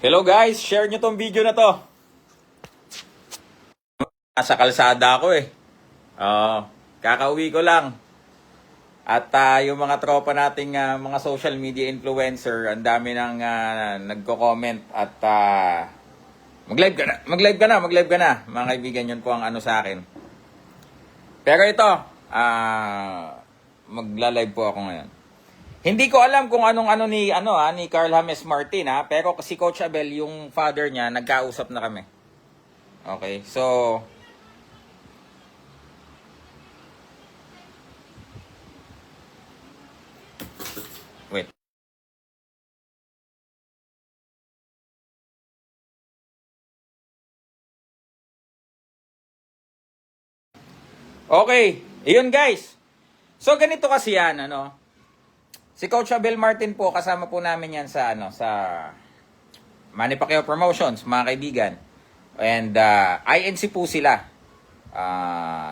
Hello guys, share nyo tong video na to. Nasa kalsada ako eh. Kakauwi ko lang. At yung mga tropa nating mga social media influencer, ang dami nang nagko-comment at mag-live ka na, mag-live ka na. Mga kaibigan, yun po ang ano sa akin. Pero ito, magla-live po ako ngayon. Hindi ko alam kung anong ni Carl James Martin pero si Coach Abel, yung father niya, nagkausap na kami. Okay, so wait. Okay, iyon guys. So ganito kasi yan, si Coach Abel Martin po, kasama po namin yan sa Manny Pacquiao Promotions, mga kaibigan. And INC po sila.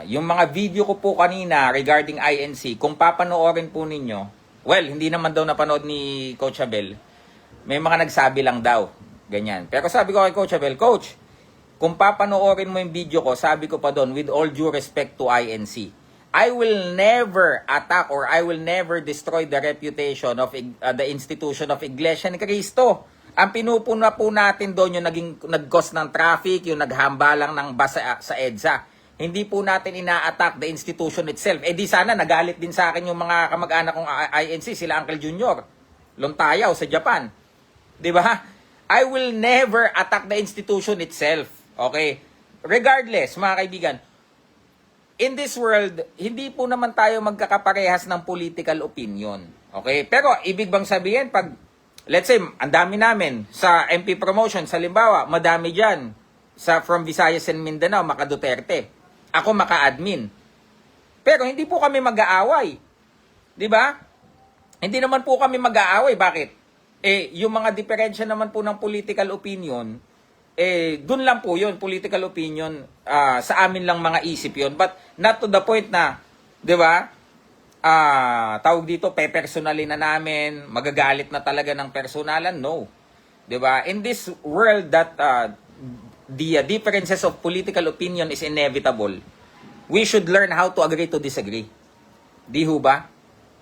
Yung mga video ko po kanina regarding INC, kung papanoorin po ninyo, well, hindi naman daw napanood ni Coach Abel. May mga nagsabi lang daw, ganyan. Pero sabi ko kay Coach Abel, Coach, kung papanoorin mo yung video ko, sabi ko pa doon, with all due respect to INC, I will never attack or I will never destroy the reputation of the institution of Iglesia ni Cristo. Ang pinupuna po natin doon yung nag-cause ng traffic, yung naghambalang ng basa sa EDSA. Hindi po natin ina-attack the institution itself. Eh di sana nagalit din sa akin yung mga kamag-anak kong INC, sila Uncle Junior, Lontayaw sa Japan. 'Di ba? I will never attack the institution itself. Okay? Regardless, mga kaibigan, in this world, hindi po naman tayo magkakaparehas ng political opinion. Okay? Pero ibig bang sabihin, pag, let's say, ang dami namin sa MP promotion, sa Limbawa, madami dyan from Visayas and Mindanao, maka Duterte. Ako maka-admin. Pero hindi po kami mag-aaway. Di ba? Hindi naman po kami mag-aaway. Bakit? Yung mga diferensya naman po ng political opinion, dun lang po yun, political opinion, sa amin lang mga isip yun, but not to the point na, di ba, tawag dito, pe-personalin na namin, magagalit na talaga ng personalan, no. Di ba? In this world that the differences of political opinion is inevitable, we should learn how to agree to disagree. Di ho ba?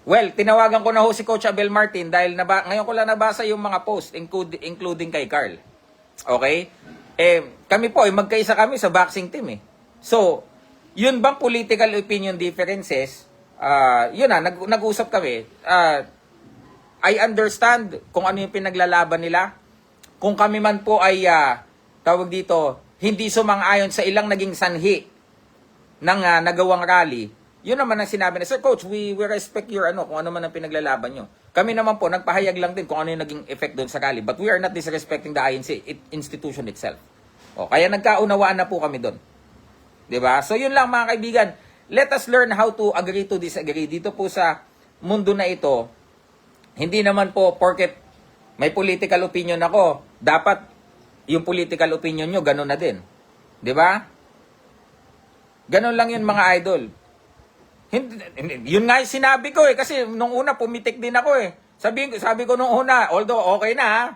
Well, tinawagan ko na ho si Coach Abel Martin dahil ngayon ko lang nabasa yung mga post, including kay Carl. Okay? Kami po, magkaisa kami sa boxing team eh. So, yun bang political opinion differences? Yun nag-usap kami. I understand kung ano yung pinaglalaban nila. Kung kami man po ay, tawag dito, hindi sumang-ayon sa ilang naging sanhi ng nagawang rally, yun naman ang sinabi na, Sir Coach, we respect your kung ano man ang pinaglalaban nyo. Kami naman po, nagpahayag lang din kung ano yung naging effect doon sa rally. But we are not disrespecting the INC institution itself. Kaya nagkaunawaan na po kami doon. Diba? So yun lang mga kaibigan. Let us learn how to agree to disagree. Dito po sa mundo na ito, hindi naman po porket may political opinion ako, dapat yung political opinion nyo, ganun na din. Diba? Ganun lang yun mga idol. Yun nga yung sinabi ko kasi nung una pumitik din ako Sabi ko nung una, although okay na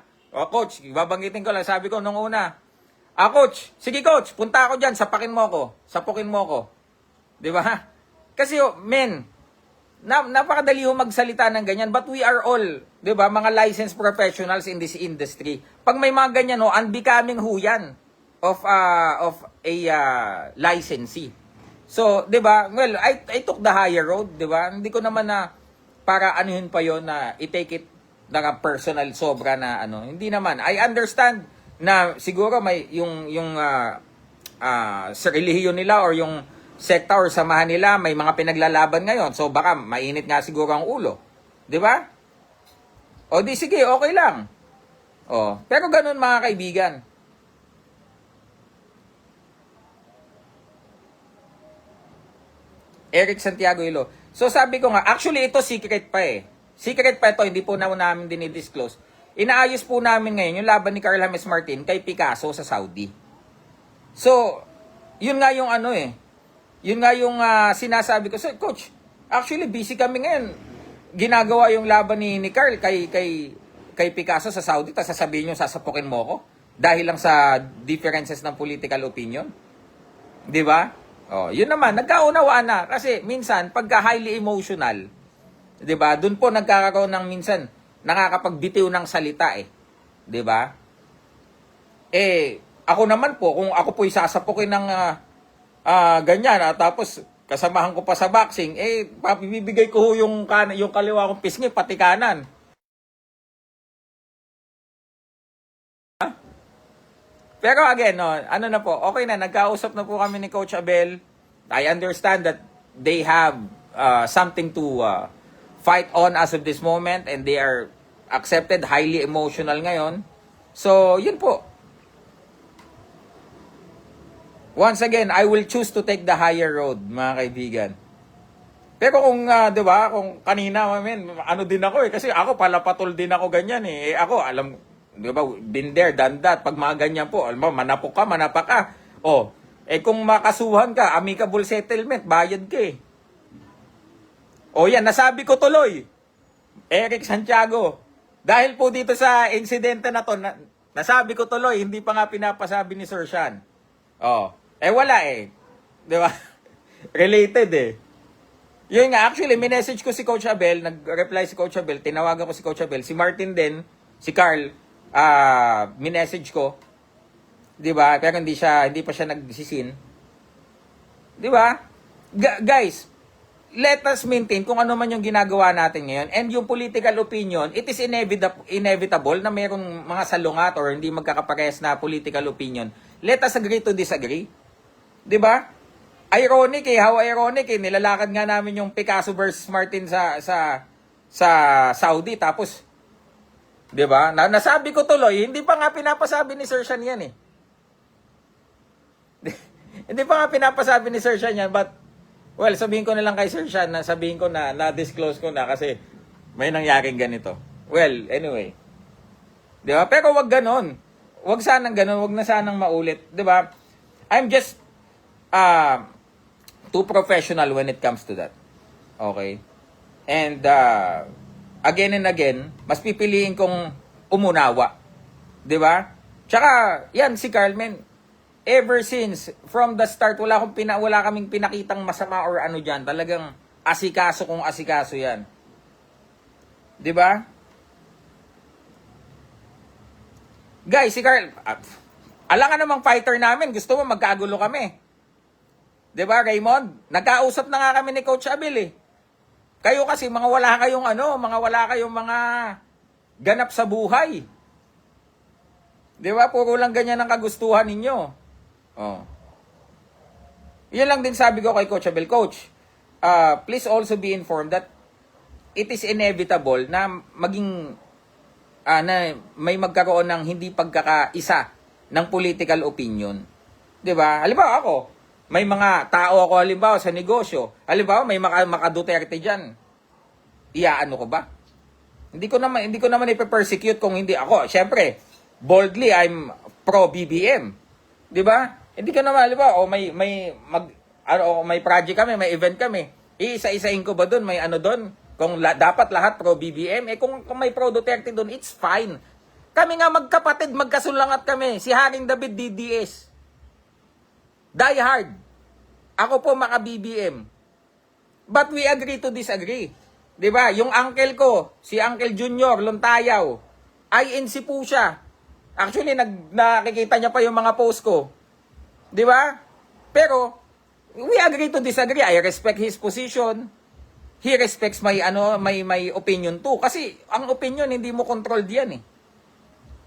Coach, babanggitin ko lang, sabi ko nung una, Coach, sige Coach, punta ako dyan, sapukin mo ako. Di ba? Kasi napakadali magsalita ng ganyan, but we are all, di ba, mga licensed professionals in this industry. Pag may mga ganyan, unbecoming yan of a licensee. So, 'di ba? Well, I took the higher road, 'di ba? Hindi ko naman na para anuhin pa 'yon na i-take it na personal sobra na Hindi naman. I understand na siguro may yung sa relihiyon nila or yung sekta or samahan nila may mga pinaglalaban ngayon. So baka mainit nga siguro ang ulo. 'Di ba? O di sige, okay lang. Pero ganun mga kaibigan. Eric Santiago Hilo. So sabi ko nga, actually ito secret pa Secret pa ito, hindi po namin dinidisclose. Inaayos po namin ngayon yung laban ni Carl James Martin kay Picasso sa Saudi. So, yun nga yung Yun nga yung sinasabi ko. So, Coach, actually busy kami ngayon. Ginagawa yung laban ni Carl kay kay Picasso sa Saudi, tapos sasabihin nyo, sasapukin mo ako? Dahil lang sa differences ng political opinion? Di ba? Oh, yun naman, nagkaunawaan na. Kasi minsan, pagka highly emotional, di ba, dun po nagkakaroon ng minsan, nakakapagbitiw ng salita eh. Di ba? Ako naman po, kung ako po'y sasapukin ng ganyan, tapos kasamahan ko pa sa boxing, bibigay ko yung kaliwa kong pisngi, pati kanan. Pero again, no, ano na po, okay na, nagkausap na po kami ni Coach Abel. I understand that they have something to fight on as of this moment and they are accepted, highly emotional ngayon. So, yun po. Once again, I will choose to take the higher road, mga kaibigan. Pero kung, di ba, kung kanina, ano din ako kasi ako palapatol din ako ganyan ako, alam, di ba, been there, done that. Pag mga ganyan po, alam mo, manapok ka, manapak ka. Kung makasuhan ka, amicable settlement, bayad ka yan, nasabi ko tuloy. Eric Santiago. Dahil po dito sa insidente na to, nasabi ko tuloy, hindi pa nga pinapasabi ni Sir Sean. Wala di ba? Related Yun nga, actually, minessage ko si Coach Abel, nag-reply si Coach Abel, tinawagan ko si Coach Abel, si Martin din, si Carl, minessage ko, di ba? Pero hindi pa siya nagsisin. Di ba? Guys, let us maintain kung ano man yung ginagawa natin ngayon. And yung political opinion, it is inevitable na mayroong mga salungat or hindi magkakaparehas na political opinion. Let us agree to disagree. Di ba? Ironic how ironic nilalakad nga namin yung Picasso versus Martin sa Saudi, tapos, di ba? Nasabi ko tuloy, hindi pa nga pinapasabi ni Sir Sean yan Hindi pa nga pinapasabi ni Sir Sean yan, but, well, sabihin ko na lang kay Sir Sean, sabihin ko na-disclose ko na kasi may nangyaring ganito. Well, anyway. Di ba? Pero wag ganon. Wag sanang ganon, wag na sanang maulit. Di ba? I'm just, too professional when it comes to that. Okay? And, again and again, mas pipiliin kong umunawa. Di ba? Tsaka, yan, si Carlman, ever since, from the start, wala kaming pinakitang masama or ano dyan. Talagang asikaso kung asikaso yan. Di ba? Guys, si Carl, alangan namang fighter namin, gusto mo magkagulo kami. Diba, Raymond? Nagkausap na nga kami ni Coach Abel Kayo kasi mga wala kayong mga ganap sa buhay. Diba? Puro lang ganyan ang kagustuhan ninyo. Yan lang din sabi ko kay Coach Abel. Coach, please also be informed that it is inevitable na na may magkaroon ng hindi pagkakaisa ng political opinion. Diba? Halimbawa ako, may mga tao ako halimbawa sa negosyo. Halimbawa may maka-Duterte diyan. Iyaano ko ba? Hindi ko naman ipe-persecute kung hindi ako. Syempre, boldly I'm pro BBM. 'Di ba? Hindi ko naman halimbawa may project kami, may event kami. Iisa-isahin ko ba doon? May ano doon? Kung dapat lahat pro BBM, kung may pro Duterte doon, it's fine. Kami nga magkapatid, magkasulangat kami. Si Haring David DDS. Die hard. Ako po maka-BBM. But we agree to disagree. 'Di ba? Yung uncle ko, si Uncle Junior Luntayaw, INC po siya. Actually, nakikita niya pa yung mga post ko. 'Di ba? Pero we agree to disagree. I respect his position. He respects my opinion too. Kasi ang opinion hindi mo control diyan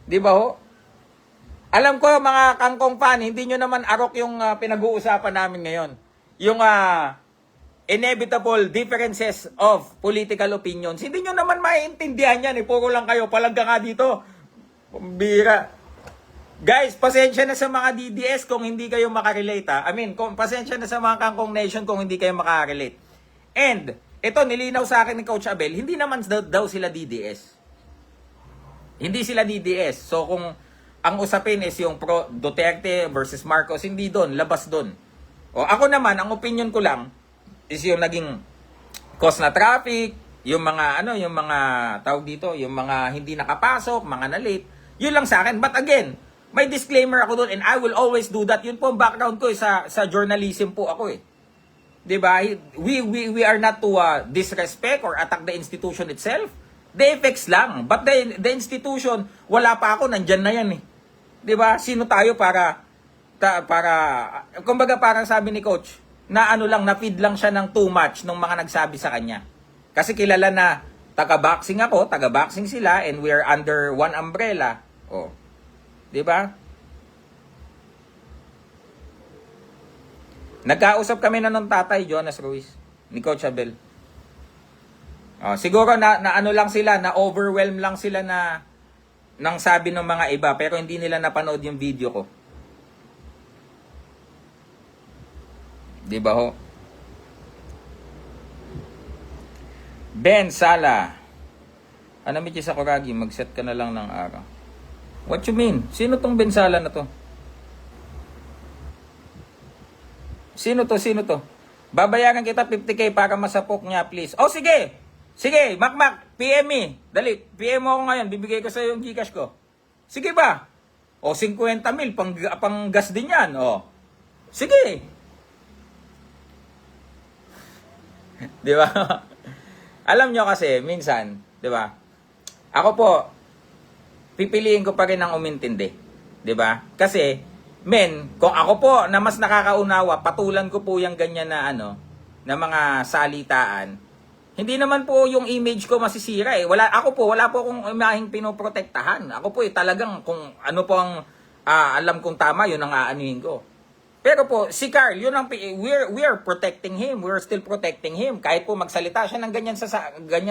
'Di ba ho? Alam ko mga kangkong fan, hindi nyo naman arok yung pinag-uusapan namin ngayon. Yung inevitable differences of political opinions. Hindi nyo naman maiintindihan yan. Puro lang kayo. Palagka nga dito. Bira. Guys, pasensya na sa mga DDS kung hindi kayo makarelate pasensya na sa mga kangkong nation kung hindi kayo makarelate. And, ito nilinaw sa akin ni Coach Abel, hindi naman daw sila DDS. Hindi sila DDS. So kung ang usapin is yung pro Duterte versus Marcos, hindi doon, labas doon. Ako naman, ang opinion ko lang is yung naging cause na traffic, yung mga yung mga tawag dito, yung mga hindi nakapasok, mga na-late, yun lang sa akin. But again, may disclaimer ako doon and I will always do that. Yun po ang background ko sa journalism po ako eh. 'Di ba? We are not to disrespect or attack the institution itself. The effects lang. But the institution, wala pa ako, nandyan na yan eh. 'Di ba? Sino tayo para kumbaga parang sabi ni coach, na na-feed lang siya ng too much nung mga nagsabi sa kanya. Kasi kilala na taga-boxing ako, taga-boxing sila, and we are under one umbrella. Oh. 'Di ba? Nagkausap kami na nung tatay, Jonas Ruiz, ni Coach Abel. Oh, siguro na lang sila, na overwhelm lang sila nang sabi ng mga iba, pero hindi nila napanood yung video ko. 'Di ba ho? Ben Sala. Ano mi sa Kuragi, mag-set ka na lang ng araw. What you mean? Sino tong Ben Sala na to? Sino to? Babayaran kita 50k para masapok niya, please. Oh, sige! Sige, Makmak, PM me. Dali, PM mo ako ngayon, bibigay ko sa iyo yung Gcash ko. Sige ba? O, 50 mil, pang gas din yan. O, sige. Di ba? Alam nyo kasi, minsan, di ba? Ako po, pipiliin ko pa rin ang umintindi. Di ba? Kasi, kung ako po na mas nakakaunawa, patulan ko po yung ganyan na na mga salitaan. Hindi naman po yung image ko masisira eh. Wala po akong imaheng pinoprotektahan. Ako po talagang kung ano po ang alam kong tama, yun ang aanuhin ko. Pero po si Carl, yun ang we are protecting him. We are still protecting him. Kahit po magsalita siya ng ganyan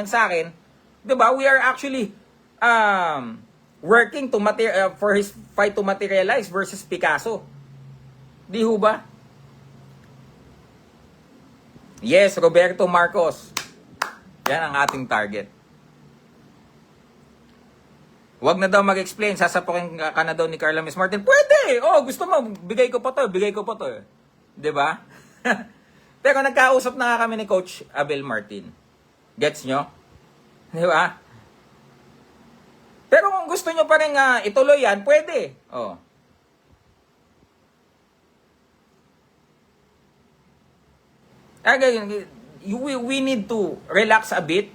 sa akin, 'di ba? We are actually working to for his fight to materialize versus Picasso. Di ho ba? Yes, Roberto Marcos. Yan ang ating target. Huwag na daw mag-explain, sasapukin ka na daw ni Carla Miss Martin. Pwede! Oh, gusto mo, bigay ko pa to. 'Di ba? Pero nagkausap na nga kami ni Coach Abel Martin. Gets nyo? 'Di ba? Pero kung gusto nyo pa rin ituloy yan, pwede. Oh. We need to relax a bit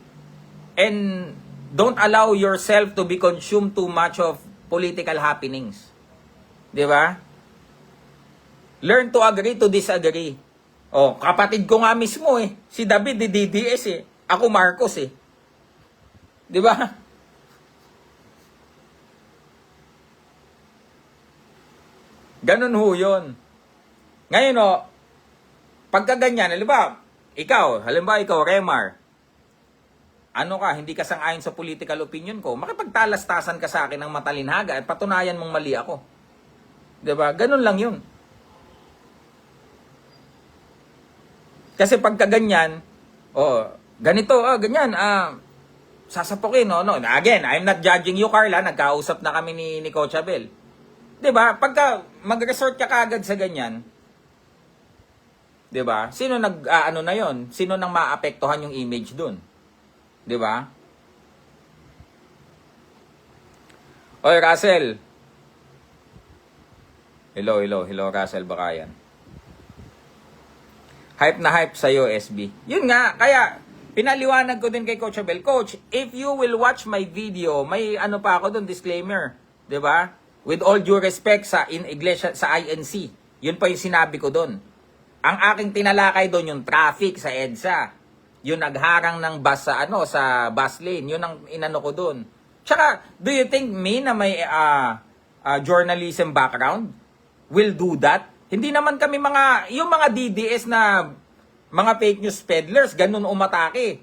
and don't allow yourself to be consumed too much of political happenings. 'Di ba? Learn to agree to disagree. Oh, kapatid ko nga mismo eh. Si David, DDS eh. Ako Marcos eh. 'Di ba? Ganun ho yun. Ngayon pagka ganyan, halimbawa, ikaw, Remar, hindi ka sang-ayon sa political opinion ko, makipagtalastasan ka sa akin ng matalinhaga at patunayan mong mali ako. 'Di ba? Ganun lang yun. Kasi pagka ganyan, ganyan, sasapukin, no? Again, I'm not judging you, Carla, nagkausap na kami ni Coach Abel. 'Di ba? Pagka mag-resort ka kagad sa ganyan, 'di ba? Sino na 'yon? Sino nang maapektuhan yung image doon? 'Di ba? Oy, Russell. Hello, Russell Bakayan. Hype na hype sa SB. Yun nga, kaya pinaliwanag ko din kay Coach Abel. Coach, if you will watch my video, may pa ako doon, disclaimer, 'di ba? With all due respect sa Iglesia, sa INC. Yun pa yung sinabi ko doon. Ang aking tinalakay doon yung traffic sa EDSA. Yung nagharang ng bus sa bus lane. Yun ang inano ko doon. Tsaka, do you think me na may journalism background will do that? Hindi naman kami yung mga DDS na mga fake news peddlers, ganun umatake.